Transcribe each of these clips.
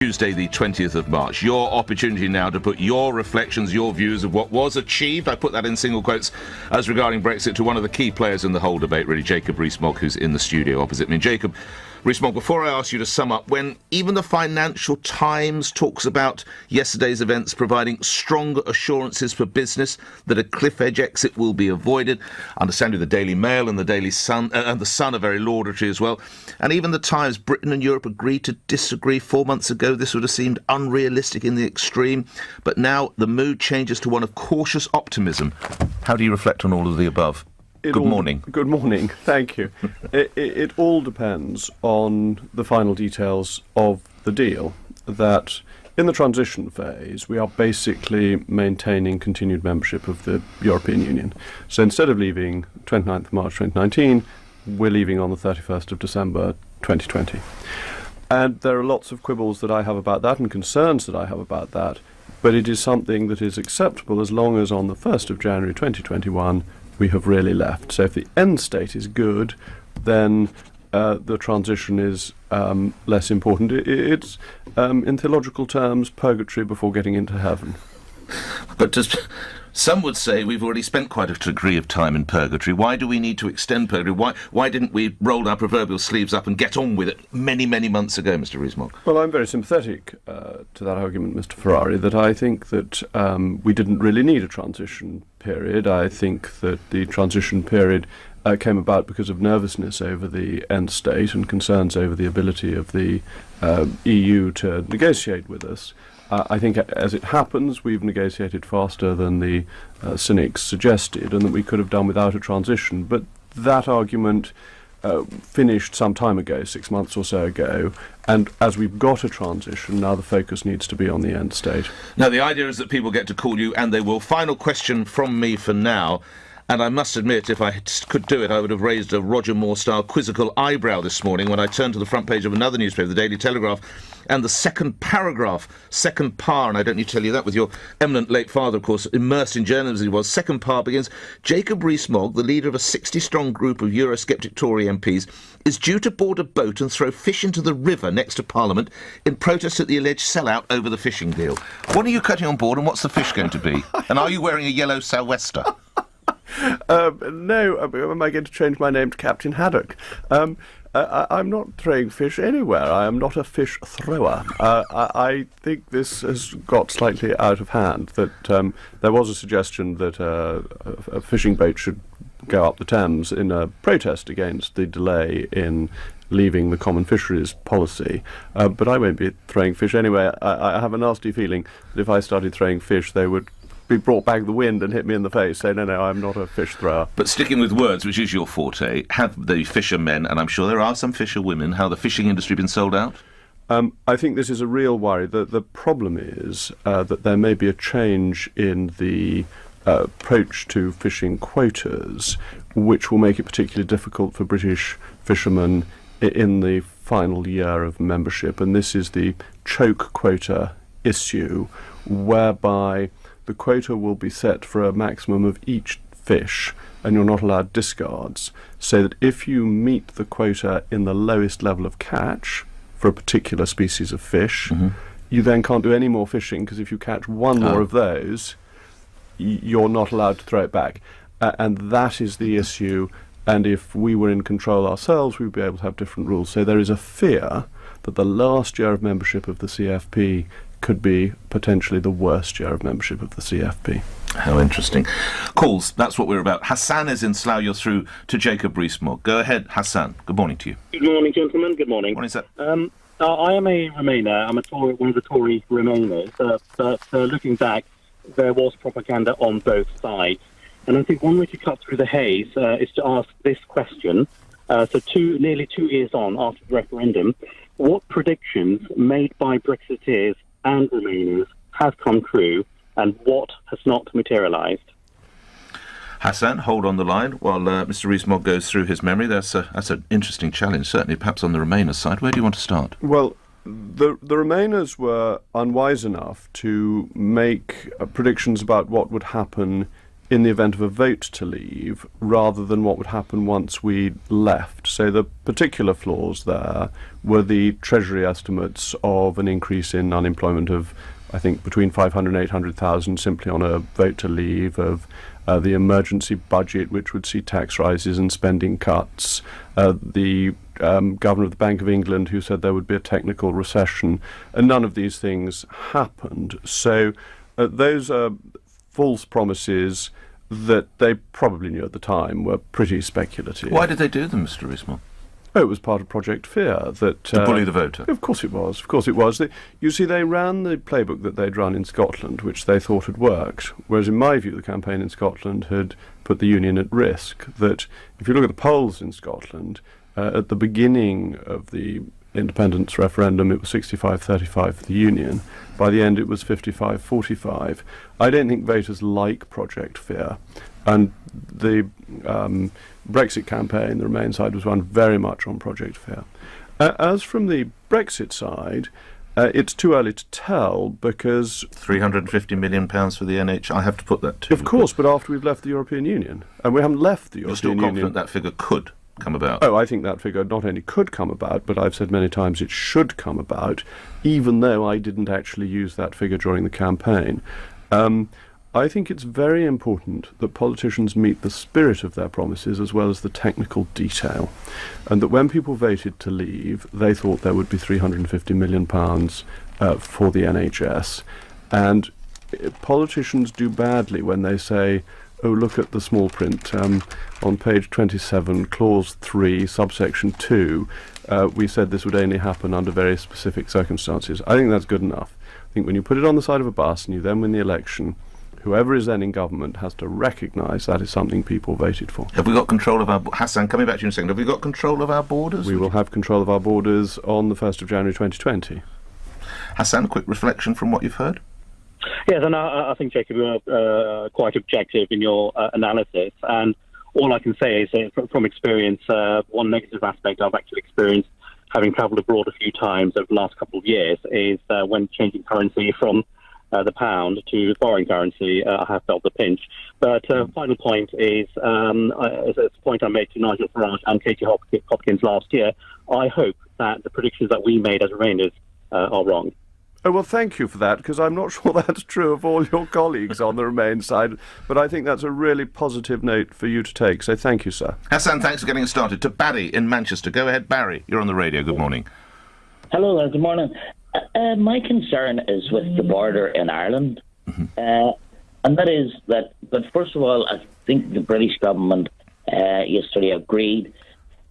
Tuesday, the 20th of March. Your opportunity now to put your reflections, your views of what was achieved, I put that in single quotes, as regarding Brexit, to one of the key players in the whole debate, really, Jacob Rees Mogg, who's in the studio opposite me. Jacob Rees Mogg, before I ask you to sum up, when even the Financial Times talks about yesterday's events providing stronger assurances for business that a cliff edge exit will be avoided, understandably the Daily Mail and the Daily Sun and the Sun are very laudatory as well, and even the Times, Britain and Europe agreed to disagree 4 months ago. This would have seemed unrealistic in the extreme, but now the mood changes to one of cautious optimism. How do you reflect on all of the above? Good morning. Good morning. Thank you. It all depends on the final details of the deal. That in the transition phase, we are basically maintaining continued membership of the European Union. So instead of leaving 29th of March 2019, we're leaving on the 31st of December 2020. And there are lots of quibbles that I have about that and concerns that I have about that, but it is something that is acceptable as long as on the 1st of January 2021 we have really left. So if the end state is good, then the transition is less important. It's, in theological terms, purgatory before getting into heaven. But some would say we've already spent quite a degree of time in purgatory. Why do we need to extend purgatory? Why didn't we roll our proverbial sleeves up and get on with it many, many months ago, Mr. Rees Mogg? Well, I'm very sympathetic to that argument, Mr. Ferrari, that I think that we didn't really need a transition period. I think that the transition period came about because of nervousness over the end state and concerns over the ability of the EU to negotiate with us. I think, as it happens, we've negotiated faster than the cynics suggested, and that we could have done without a transition. But that argument finished some time ago, 6 months or so ago, and as we've got a transition, now the focus needs to be on the end state. Now, the idea is that people get to call you, and they will. Final question from me for now. And I must admit, if I could do it, I would have raised a Roger Moore-style quizzical eyebrow this morning when I turned to the front page of another newspaper, the Daily Telegraph, and the second paragraph, second par, and I don't need to tell you that with your eminent late father, of course, immersed in journalism as he was, second par begins, Jacob Rees Mogg, the leader of a 60-strong group of Eurosceptic Tory MPs, is due to board a boat and throw fish into the river next to Parliament in protest at the alleged sellout over the fishing deal. What are you cutting on board, and what's the fish going to be? And are you wearing a yellow sou'wester? No, am I going to change my name to Captain Haddock? I'm not throwing fish anywhere. I am not a fish thrower. I think this has got slightly out of hand, that there was a suggestion that a fishing boat should go up the Thames in a protest against the delay in leaving the common fisheries policy. But I won't be throwing fish anyway. I have a nasty feeling that if I started throwing fish, they would be brought back the wind and hit me in the face. So no, I'm not a fish thrower. But sticking with words, which is your forte, have the fishermen, and I'm sure there are some fisherwomen, how the fishing industry been sold out? I think this is a real worry. The problem is that there may be a change in the approach to fishing quotas, which will make it particularly difficult for British fishermen in the final year of membership. And this is the choke quota issue, whereby the quota will be set for a maximum of each fish, and you're not allowed discards, so that if you meet the quota in the lowest level of catch for a particular species of fish, you then can't do any more fishing, because if you catch one more of those, you're not allowed to throw it back. And that is the issue, and if we were in control ourselves, we'd be able to have different rules. So there is a fear that the last year of membership of the CFP could be potentially the worst year of membership of the CFP. How interesting. Calls, that's what we're about. Hassan is in Slough. You're through to Jacob Rees Mogg. Go ahead, Hassan. Good morning to you. Good morning, gentlemen. Good morning. Morning, sir. I am a Remainer. I'm one of the Tory Remainers. But looking back, there was propaganda on both sides. And I think one way to cut through the haze is to ask this question. Nearly 2 years on after the referendum, what predictions made by Brexiteers and Remainers have come true, and what has not materialised? Hassan, hold on the line while Mr. Rees Mogg goes through his memory. That's an interesting challenge, certainly, perhaps on the Remainer side. Where do you want to start? Well, the Remainers were unwise enough to make predictions about what would happen in the event of a vote to leave, rather than what would happen once we left. So the particular flaws there were the Treasury estimates of an increase in unemployment of, I think, between 500 and 800,000 simply on a vote to leave, of the emergency budget, which would see tax rises and spending cuts, the governor of the Bank of England who said there would be a technical recession, and none of these things happened. So those are false promises that they probably knew at the time were pretty speculative. Why did they do them, Mr. Rees Mogg? Oh, it was part of Project Fear. To bully the voter? Of course it was. Of course it was. You see, they ran the playbook that they'd run in Scotland, which they thought had worked, whereas in my view the campaign in Scotland had put the Union at risk. That if you look at the polls in Scotland, at the beginning of the independence referendum it was 65-35 for the Union. By the end it was 55-45. I don't think voters like Project Fear. And the Brexit campaign, the Remain side, was run very much on Project Fear. As from the Brexit side, it's too early to tell because... £350 million for the NHS. I have to put that to Of course, but after we've left the European Union. And we haven't left the You're European Union. still confident that figure could come about? Oh, I think that figure not only could come about, but I've said many times it should come about, even though I didn't actually use that figure during the campaign. I think it's very important that politicians meet the spirit of their promises as well as the technical detail, and that when people voted to leave, they thought there would be £350 million for the NHS. And politicians do badly when they say, oh, look at the small print. On page 27, clause 3, subsection 2, we said this would only happen under very specific circumstances. I think that's good enough. I think when you put it on the side of a bus and you then win the election, whoever is then in government has to recognise that is something people voted for. Have we got control of our... Hassan, coming back to you in a second, have we got control of our borders? We will have control of our borders on the 1st of January 2020. Hassan, a quick reflection from what you've heard? Yes, and I think, Jacob, you are quite objective in your analysis. And all I can say is, from experience, one negative aspect I've actually experienced, having travelled abroad a few times over the last couple of years, is when changing currency from the pound to foreign currency, I have felt the pinch. But final point is, as a point I made to Nigel Farage and Katie Hopkins last year, I hope that the predictions that we made as Remainers are wrong. Oh, well, thank you for that, because I'm not sure that's true of all your colleagues on the Remain side, but I think that's a really positive note for you to take, so thank you, sir. Hassan, thanks for getting us started. To Barry in Manchester. Go ahead, Barry. You're on the radio. Good morning. Hello there. Good morning. My concern is with the border in Ireland, and that is that, but first of all, I think the British government yesterday agreed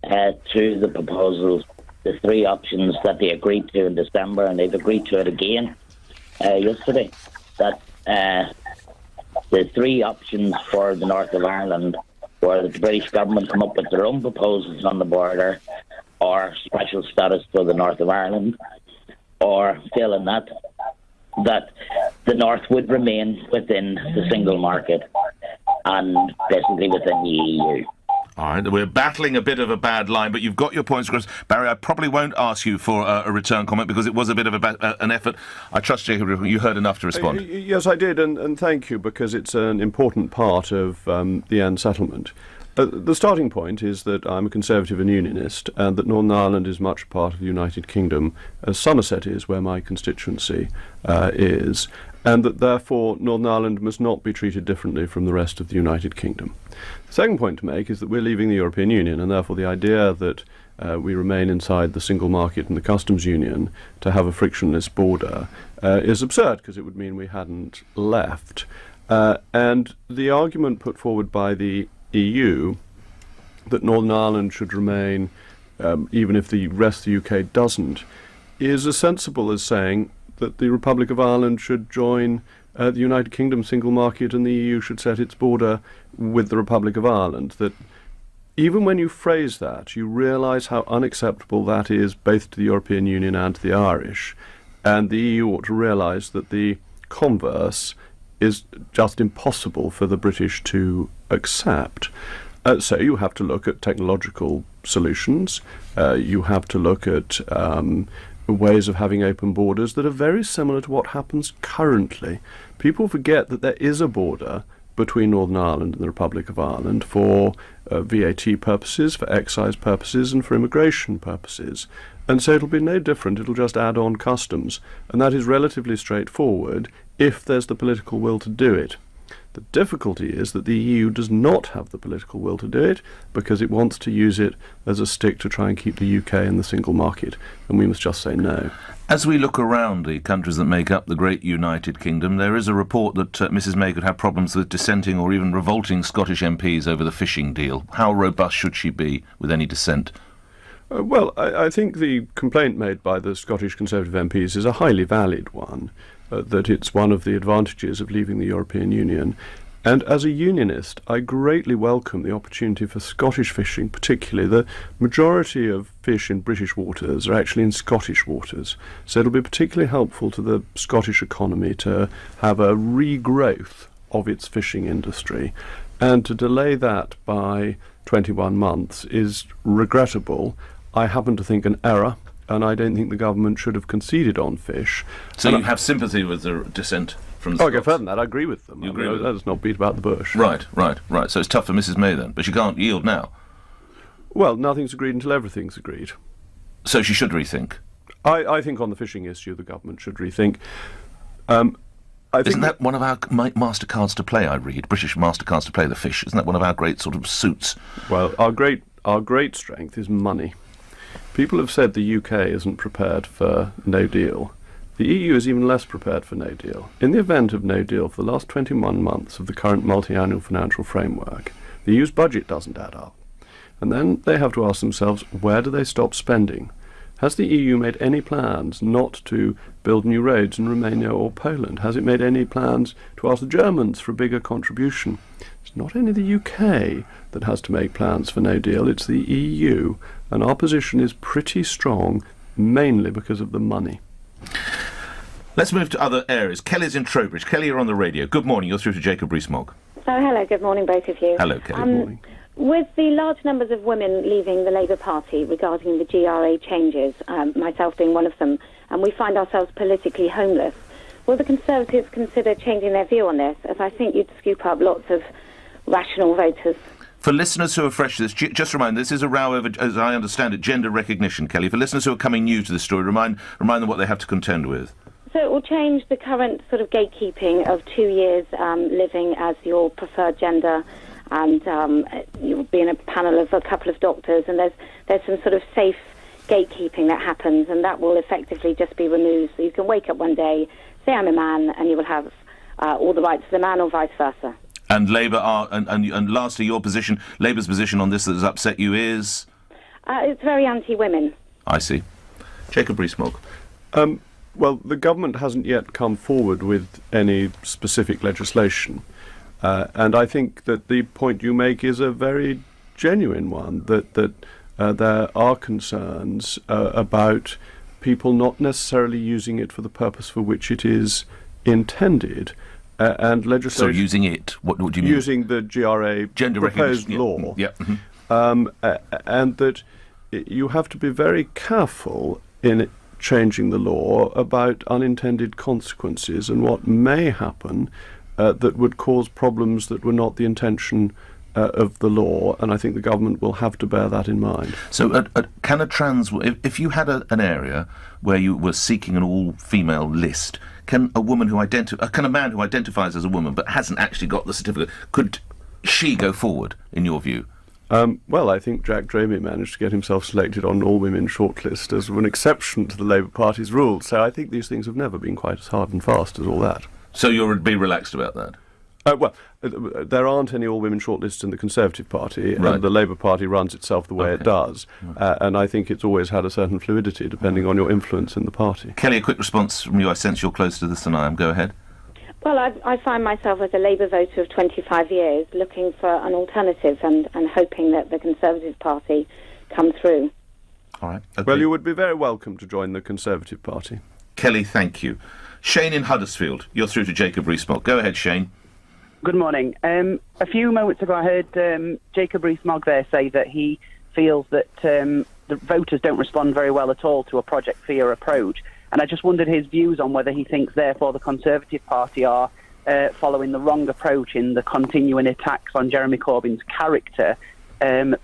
to the proposals, the three options that they agreed to in December, and they've agreed to it again yesterday, that the three options for the north of Ireland were that the British government come up with their own proposals on the border, or special status for the north of Ireland, or failing that the north would remain within the single market and basically within the EU. All right, we're battling a bit of a bad line, but you've got your points across. Barry, I probably won't ask you for a return comment because it was a bit of an effort. I trust, Jacob, you heard enough to respond. Yes, I did, and thank you, because it's an important part of the end settlement. The starting point is that I'm a Conservative and Unionist, and that Northern Ireland is much part of the United Kingdom, as Somerset is, where my constituency is, and that therefore Northern Ireland must not be treated differently from the rest of the United Kingdom. The second point to make is that we're leaving the European Union, and therefore the idea that we remain inside the single market and the customs union to have a frictionless border is absurd, because it would mean we hadn't left. And the argument put forward by the EU that Northern Ireland should remain, even if the rest of the UK doesn't, is as sensible as saying that the Republic of Ireland should join the United Kingdom single market and the EU should set its border with the Republic of Ireland. That even when you phrase that, you realise how unacceptable that is both to the European Union and to the Irish, and the EU ought to realise that the converse is just impossible for the British to accept. So you have to look at technological solutions, you have to look at ways of having open borders that are very similar to what happens currently. People forget that there is a border between Northern Ireland and the Republic of Ireland for VAT purposes, for excise purposes, and for immigration purposes. And so it'll be no different. It'll just add on customs. And that is relatively straightforward if there's the political will to do it. The difficulty is that the EU does not have the political will to do it because it wants to use it as a stick to try and keep the UK in the single market. And we must just say no. As we look around the countries that make up the great United Kingdom, there is a report that Mrs May could have problems with dissenting or even revolting Scottish MPs over the fishing deal. How robust should she be with any dissent? Well, I think the complaint made by the Scottish Conservative MPs is a highly valid one, that it's one of the advantages of leaving the European Union. And as a unionist, I greatly welcome the opportunity for Scottish fishing, particularly. The majority of fish in British waters are actually in Scottish waters. So it'll be particularly helpful to the Scottish economy to have a regrowth of its fishing industry. And to delay that by 21 months is regrettable. I happen to think an error, and I don't think the government should have conceded on fish. So you have sympathy with the dissent from the I'll go further than that. I agree with them. You agree with them? Let's not beat about the bush. Right. So it's tough for Mrs May then, but she can't yield now. Well, nothing's agreed until everything's agreed. So she should rethink. I think on the fishing issue the government should rethink. I think Isn't that one of our MasterCards to play, I read? British MasterCards to play the fish. Isn't that one of our great sort of suits? Well, our great strength is money. People have said the UK isn't prepared for no deal. The EU is even less prepared for no deal. In the event of no deal for the last 21 months of the current multi-annual financial framework, the EU's budget doesn't add up. And then they have to ask themselves, where do they stop spending? Has the EU made any plans not to build new roads in Romania or Poland? Has it made any plans to ask the Germans for a bigger contribution? It's not only the UK that has to make plans for no deal, it's the EU. And our position is pretty strong, mainly because of the money. Let's move to other areas. Kelly's in Trowbridge. Kelly, you're on the radio. Good morning. You're through to Jacob Rees Mogg. Oh, hello. Good morning, both of you. Hello, Kelly. Good morning. With the large numbers of women leaving the Labour Party regarding the GRA changes, myself being one of them, and we find ourselves politically homeless, will the Conservatives consider changing their view on this, as I think you'd scoop up lots of rational voters? For listeners who are fresh to this, just remind, this is a row over, as I understand it, gender recognition, Kelly. For listeners who are coming new to this story, remind them what they have to contend with. So it will change the current sort of gatekeeping of 2 years living as your preferred gender, and you'll be in a panel of a couple of doctors, and there's some sort of safe gatekeeping that happens, and that will effectively just be removed. So you can wake up one day, say I'm a man, and you will have all the rights of a man, or vice versa. And Labour are, and lastly, your position, Labour's position on this that has upset you is? It's very anti-women. I see. Jacob Rees Mogg. Well, the government hasn't yet come forward with any specific legislation. And I think that the point you make is a very genuine one, that there are concerns about people not necessarily using it for the purpose for which it is intended. And legislation. So using it, what do you mean? Using the GRA gender proposed recognition law. Yeah. Mm-hmm. And that you have to be very careful in changing the law about unintended consequences and what may happen that would cause problems that were not the intention of the law, and I think the government will have to bear that in mind. So can a trans... If you had an area where you were seeking an all-female list, can a woman who can a man who identifies as a woman but hasn't actually got the certificate, could she go forward, in your view? Well, I think Jack Dromey managed to get himself selected on an all-women shortlist as an exception to the Labour Party's rules, so I think these things have never been quite as hard and fast as all that. So you'll be relaxed about that? There aren't any all-women shortlists in the Conservative Party, right. And the Labour Party runs itself the way it does, and I think it's always had a certain fluidity depending on your influence in the party. Kelly, a quick response from you. I sense you're closer to this than I am. Go ahead. Well, I find myself as a Labour voter of 25 years looking for an alternative and hoping that the Conservative Party come through. All right. Okay. Well, you would be very welcome to join the Conservative Party. Kelly, thank you. Shane in Huddersfield, you're through to Jacob Rees Mogg. Go ahead, Shane. Good morning. A few moments ago I heard Jacob Rees Mogg there say that he feels that the voters don't respond very well at all to a Project Fear approach. And I just wondered his views on whether he thinks, therefore, the Conservative Party are following the wrong approach in the continuing attacks on Jeremy Corbyn's character,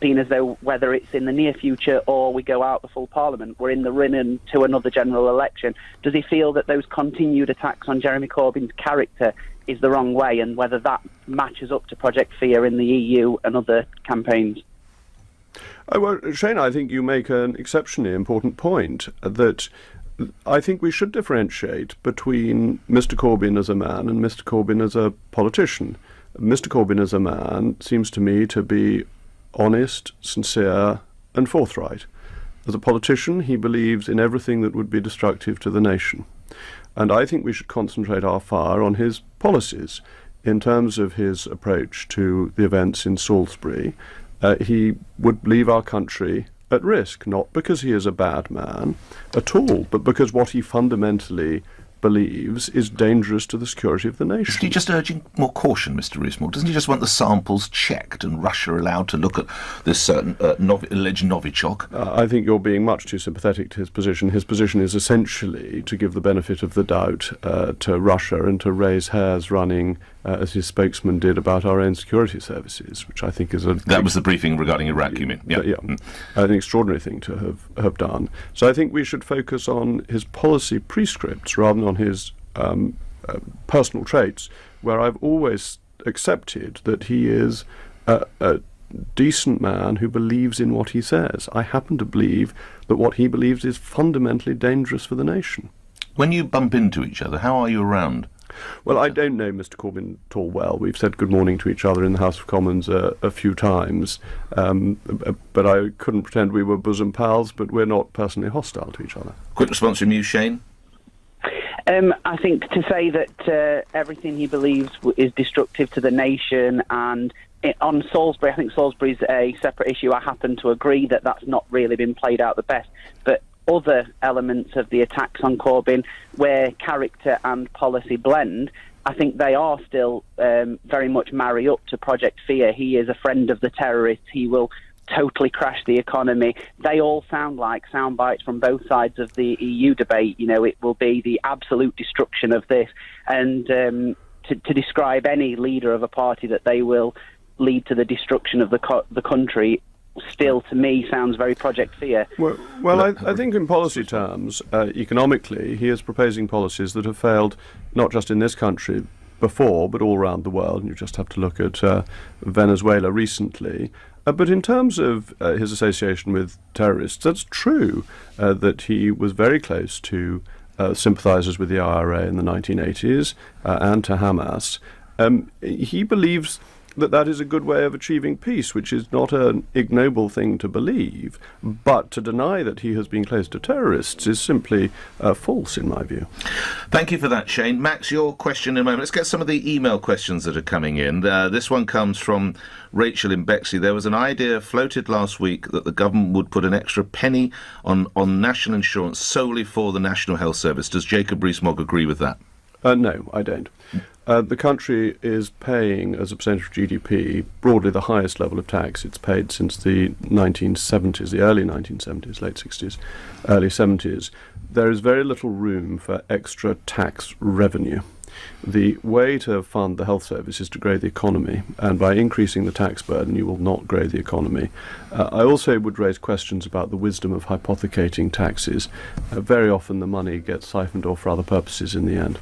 being as though whether it's in the near future or we go out the full Parliament, we're in the run-in to another general election. Does he feel that those continued attacks on Jeremy Corbyn's character is the wrong way, and whether that matches up to Project Fear in the EU and other campaigns? Well, Shane, I think you make an exceptionally important point, that I think we should differentiate between Mr. Corbyn as a man and Mr. Corbyn as a politician. Mr. Corbyn as a man seems to me to be honest, sincere and forthright. As a politician, he believes in everything that would be destructive to the nation. And I think we should concentrate our fire on his policies. In terms of his approach to the events in Salisbury, he would leave our country at risk, not because he is a bad man at all, but because what he fundamentally believes is dangerous to the security of the nation. Isn't he just urging more caution, Mr. Rees Mogg? Doesn't he just want the samples checked and Russia allowed to look at this certain alleged Novichok? I think you're being much too sympathetic to his position. His position is essentially to give the benefit of the doubt to Russia and to raise hairs running, as his spokesman did, about our own security services, which I think is a... That was the briefing regarding Iraq, you mean? Yeah. An extraordinary thing to have done. So I think we should focus on his policy prescripts rather than on his personal traits, where I've always accepted that he is a decent man who believes in what he says. I happen to believe that what he believes is fundamentally dangerous for the nation. When you bump into each other, how are you around? Well, I don't know Mr. Corbyn at all well. We've said good morning to each other in the House of Commons a few times, but I couldn't pretend we were bosom pals, but we're not personally hostile to each other. Quick response from you, Shane? I think to say that everything he believes is destructive to the nation, and on Salisbury, I think Salisbury's a separate issue. I happen to agree that that's not really been played out the best, but other elements of the attacks on Corbyn, where character and policy blend, I think they are still very much marry up to Project Fear. He is a friend of the terrorists. He will totally crash the economy. They all sound like sound bites from both sides of the EU debate. You know, it will be the absolute destruction of this. And to describe any leader of a party that they will lead to the destruction of the country still, to me, sounds very Project Fear. Well, I think in policy terms, economically, he is proposing policies that have failed not just in this country before, but all around the world. And you just have to look at Venezuela recently. But in terms of his association with terrorists, that's true that he was very close to sympathizers with the IRA in the 1980s and to Hamas. He believes that is a good way of achieving peace, which is not an ignoble thing to believe, but to deny that he has been close to terrorists is simply false, in my view. Thank you for that, Shane. Max, your question in a moment. Let's get some of the email questions that are coming in. This one comes from Rachel in Bexley. There was an idea floated last week that the government would put an extra penny on national insurance solely for the National Health Service. Does Jacob Rees Mogg agree with that? No, I don't. The country is paying, as a percentage of GDP, broadly the highest level of tax it's paid since the 1970s, the early 1970s, late 60s, early 70s. There is very little room for extra tax revenue. The way to fund the health service is to grow the economy, and by increasing the tax burden you will not grow the economy. I also would raise questions about the wisdom of hypothecating taxes. Very often the money gets siphoned off for other purposes in the end.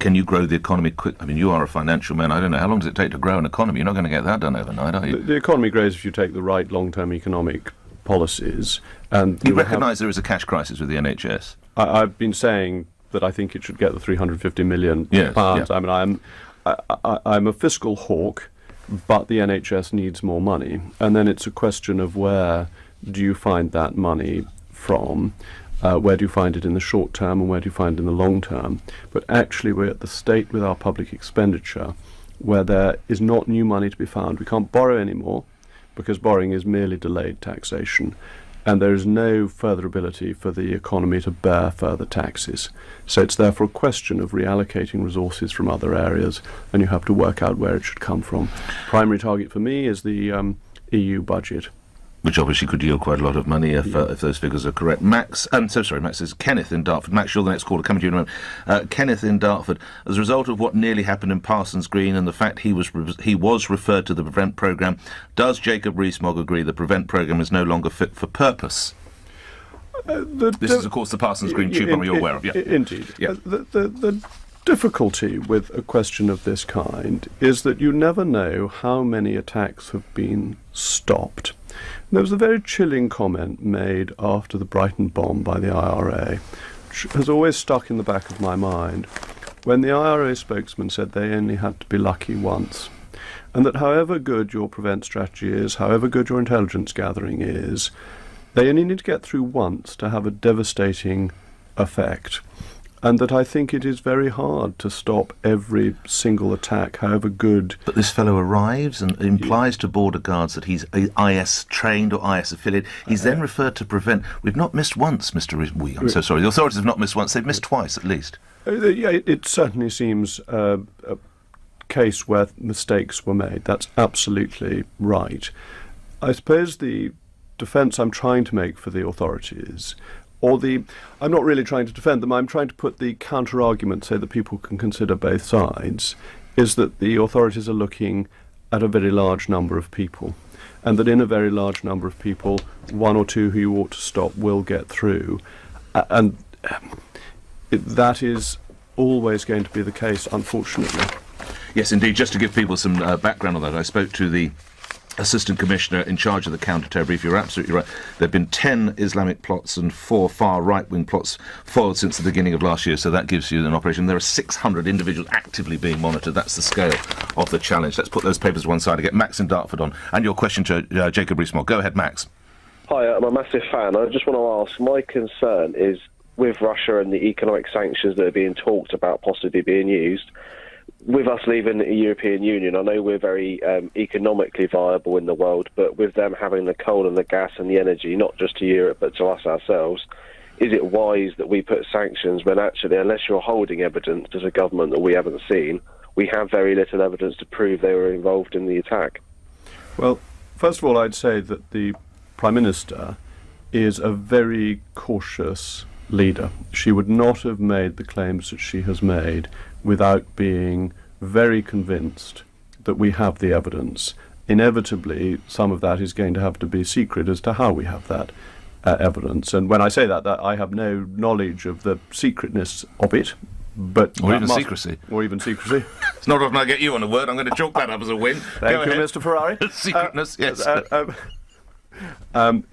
Can you grow the economy quick? I mean, you are a financial man. I don't know. How long does it take to grow an economy? You're not going to get that done overnight, are you? The economy grows if you take the right long-term economic policies. And you recognise there is a cash crisis with the NHS? I've been saying that I think it should get the £350 million. Yes, pounds. yeah. I mean, I'm a fiscal hawk, but the NHS needs more money. And then it's a question of where do you find that money from? Where do you find it in the short term and where do you find it in the long term? But actually we're at the state with our public expenditure where there is not new money to be found. We can't borrow anymore because borrowing is merely delayed taxation, and there is no further ability for the economy to bear further taxes. So it's therefore a question of reallocating resources from other areas, and you have to work out where it should come from. Primary target for me is the EU budget. Which obviously could yield quite a lot of money if those figures are correct. Max is Kenneth in Dartford. Max, you're the next caller. Coming to you in a moment. Kenneth in Dartford. As a result of what nearly happened in Parsons Green and the fact he was referred to the PREVENT programme, does Jacob Rees-Mogg agree the PREVENT programme is no longer fit for purpose? This is, of course, the Parsons Green tube bomb you're aware of. Yeah. Indeed. Yeah. The difficulty with a question of this kind is that you never know how many attacks have been stopped. And there was a very chilling comment made after the Brighton bomb by the IRA, which has always stuck in the back of my mind, when the IRA spokesman said they only had to be lucky once, and that however good your PREVENT strategy is, however good your intelligence gathering is, they only need to get through once to have a devastating effect. And that I think it is very hard to stop every single attack, however good. But this fellow arrives and implies to border guards that he's IS trained or IS affiliated. He's then referred to PREVENT. We've not missed once, I'm so sorry. The authorities have not missed once. They've missed twice, at least. Yeah, it certainly seems a case where mistakes were made. That's absolutely right. I suppose the defence I'm trying to make for the authorities, I'm not really trying to defend them, I'm trying to put the counter-argument so that people can consider both sides, is that the authorities are looking at a very large number of people, and that in a very large number of people, one or two who you ought to stop will get through. That is always going to be the case, unfortunately. Yes, indeed. Just to give people some background on that, I spoke to the Assistant Commissioner in charge of the counter-terror brief. You're absolutely right. There have been 10 Islamic plots and 4 far right-wing plots foiled since the beginning of last year, so that gives you an operation. There are 600 individuals actively being monitored. That's the scale of the challenge. Let's put those papers to one side and get Max in Dartford on. And your question to Jacob Rees-Mogg. Go ahead, Max. Hi, I'm a massive fan. I just want to ask, my concern is with Russia and the economic sanctions that are being talked about possibly being used, with us leaving the European Union, I know we're very economically viable in the world, but with them having the coal and the gas and the energy, not just to Europe but to us ourselves, is it wise that we put sanctions when actually, unless you're holding evidence as a government that we haven't seen, we have very little evidence to prove they were involved in the attack? Well, first of all, I'd say that the Prime Minister is a very cautious leader. She would not have made the claims that she has made without being very convinced that we have the evidence. Inevitably, some of that is going to have to be secret as to how we have that evidence. And when I say that I have no knowledge of the secretness of it, but or even secrecy. Or even secrecy. It's not often I get you on a word. I'm going to chalk that up as a win. Thank you, Mr. Ferrari. Secretness, yes. And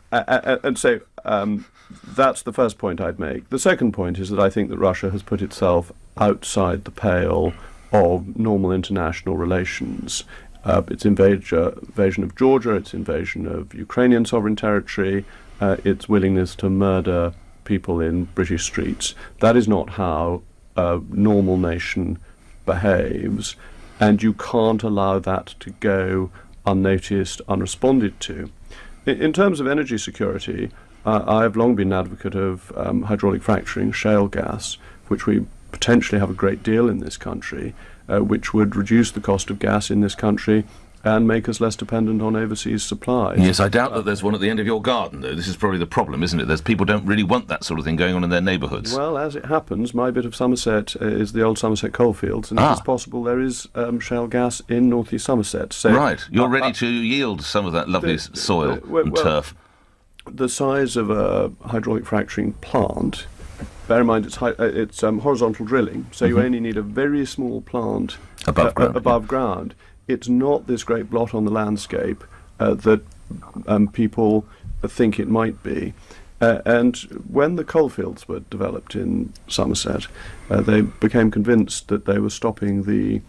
so that's the first point I'd make. The second point is that I think that Russia has put itself outside the pale of normal international relations. Its invasion of Georgia, its invasion of Ukrainian sovereign territory, its willingness to murder people in British streets. That is not how a normal nation behaves, and you can't allow that to go unnoticed, unresponded to. In terms of energy security, I have long been an advocate of hydraulic fracturing, shale gas, which we potentially have a great deal in this country, which would reduce the cost of gas in this country and make us less dependent on overseas supplies. Yes, I doubt that there's one at the end of your garden, though. This is probably the problem, isn't it? There's people don't really want that sort of thing going on in their neighbourhoods. Well, as it happens, my bit of Somerset is the old Somerset coalfields, and it is possible there is shale gas in North East Somerset. So, right, you're ready to yield some of that lovely soil and turf. The size of a hydraulic fracturing plant, bear in mind it's horizontal drilling, so you only need a very small plant above ground. It's not this great blot on the landscape that people think it might be. And when the coalfields were developed in Somerset, they became convinced that they were stopping the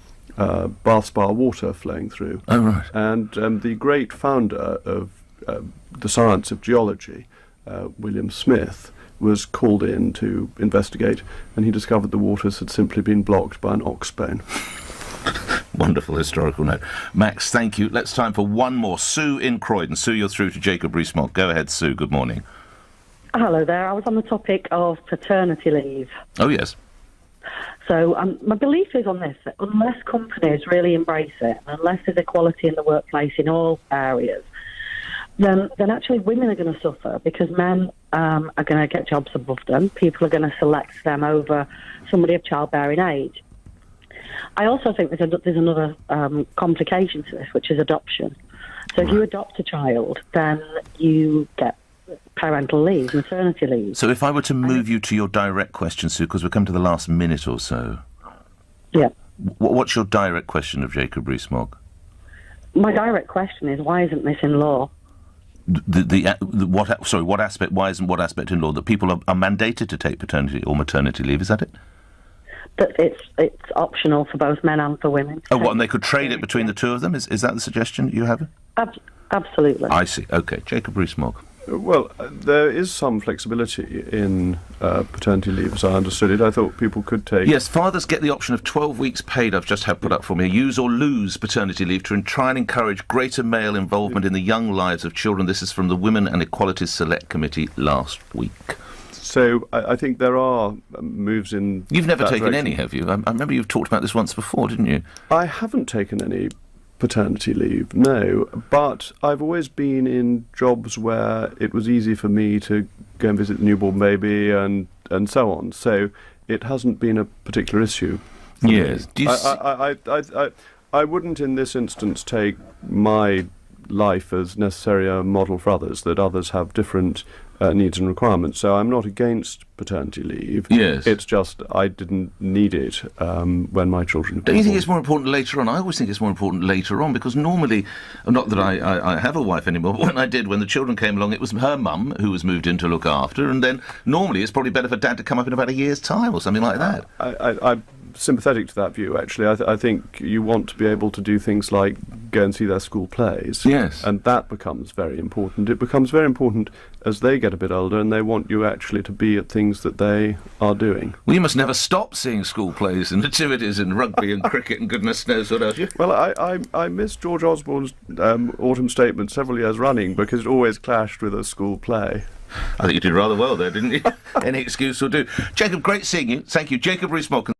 Bath Spa water flowing through. Oh, right. And the great founder of the science of geology, William Smith, was called in to investigate, and he discovered the waters had simply been blocked by an oxbone. Wonderful historical note. Max, thank you. Let's time for one more. Sue in Croydon. Sue, you're through to Jacob Rees-Mogg. Go ahead, Sue. Good morning. Hello there. I was on the topic of paternity leave. Oh, yes. So my belief is on this, that unless companies really embrace it, unless there's equality in the workplace in all areas, then actually women are going to suffer because men are going to get jobs above them. People are going to select them over somebody of childbearing age. I also think there's another complication to this, which is adoption. So if you adopt a child, then you get parental leave, maternity leave. So if I were to move you to your direct question, Sue, because we've come to the last minute or so. Yeah. What's your direct question of Jacob Rees Mogg? My direct question is, why isn't this in law? What aspect? Why isn't what aspect in law? That people are mandated to take paternity or maternity leave, is that it? That it's optional for both men and for women. Oh, what, and they could trade it between the two of them? Is that the suggestion you have? Absolutely. I see. OK. Jacob Rees Mogg. Well, there is some flexibility in paternity leave, as I understood it. I thought people could take... Yes, fathers get the option of 12 weeks paid, I've just had put up for me, use or lose paternity leave to try and encourage greater male involvement in the young lives of children. This is from the Women and Equalities Select Committee last week. So I think there are moves in... You've never taken direction. any, have you? I remember you've talked about this once before, didn't you? I haven't taken any paternity leave, no, but I've always been in jobs where it was easy for me to go and visit the newborn baby and so on, so it hasn't been a particular issue. Yes. I wouldn't in this instance take my life as necessarily a model for others, that others have different needs and requirements. So I'm not against paternity leave. Yes. It's just I didn't need it when my children... Don't you think it's more important later on? I always think it's more important later on, because normally, not that I have a wife anymore, but when the children came along, it was her mum who was moved in to look after, and then normally it's probably better for Dad to come up in about a year's time or something like that. I'm sympathetic to that view, actually. I think you want to be able to do things like go and see their school plays. Yes. And that becomes very important. It becomes very important as they get a bit older and they want you actually to be at things that they are doing. Well, you must never stop seeing school plays and nativities and rugby and cricket and goodness knows what else. Well, I missed George Osborne's autumn statement several years running because it always clashed with a school play. I think you did rather well there, didn't you? Any excuse will do. Jacob, great seeing you. Thank you. Jacob Rees Mogg.